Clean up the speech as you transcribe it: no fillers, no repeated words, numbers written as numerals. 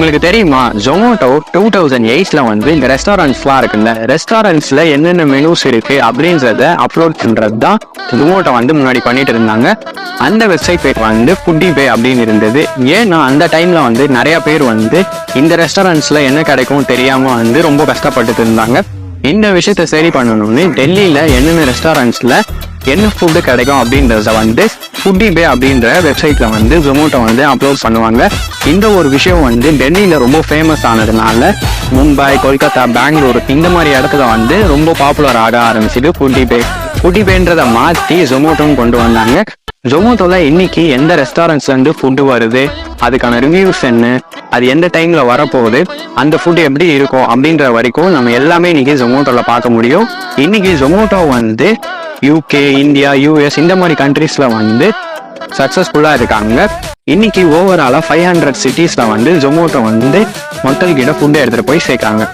உங்களுக்கு தெரியுமா ஜொமேட்டோ 2008ல வந்து இந்த ரெஸ்டாரண்ட்ஸ்லாம் இருக்குல்ல, ரெஸ்டாரண்ட்ஸ்ல என்னென்ன மெனூஸ் இருக்கு அப்படின்றத அப்லோட் பண்றது தான் ஜொமேட்டோ வந்து முன்னாடி பண்ணிட்டு இருந்தாங்க. அந்த வெப்சைட் பேர் வந்து ஃபுட்டி பே அப்படின்னு இருந்தது. ஏன்னா அந்த டைம்ல வந்து நிறைய பேர் வந்து இந்த ரெஸ்டாரண்ட்ஸ்ல என்ன கிடைக்கும் தெரியாம வந்து ரொம்ப கஷ்டப்பட்டுட்டு இருந்தாங்க. இந்த விஷயத்த சரி பண்ணணும்னு டெல்லியில என்னென்ன ரெஸ்டாரண்ட்ஸ்ல என்ன ஃபுட்டு கிடைக்கும் அப்படின்றத வந்து ஃபுட்டி பே அப்படின்ற வெப்சைட்ல வந்து ஜொமேட்டோ வந்து அப்லோட் பண்ணுவாங்க. இந்த ஒரு விஷயம் வந்து டெல்லியில ரொம்ப ஃபேமஸ் ஆனதுனால மும்பை, கொல்கத்தா, பெங்களூர் இந்த மாதிரி இடத்துல வந்து ரொம்ப பாப்புலர் ஆக ஆரம்பிச்சுது ஃபுட்டி பேன்றதை மாற்றி ஜொமேட்டோன்னு கொண்டு வந்தாங்க. ஜொமேட்டோல இன்னைக்கு எந்த ரெஸ்டாரண்ட்ஸ்ல இருந்து ஃபுட்டு வருது, அதுக்கான ரிவ்யூஸ் என்ன, அது எந்த டைம்ல வரப்போகுது, அந்த ஃபுட் எப்படி இருக்கும் அப்படின்ற வரைக்கும் நம்ம எல்லாமே இன்னைக்கு ஜொமேட்டோல பார்க்க முடியும். இன்னைக்கு ஜொமேட்டோ வந்து UK, இந்தியா, US இந்த மாதிரி கண்ட்ரீஸ்ல வந்து சக்சஸ்ஃபுல்லா இருக்காங்க. இன்னைக்கு ஓவராலா 500 சிட்டிஸ்ல வந்து ஜொமேட்டோ வந்து மக்கள்கிட்ட ஃபுட்டை எடுத்துட்டு போய் சேர்க்காங்க.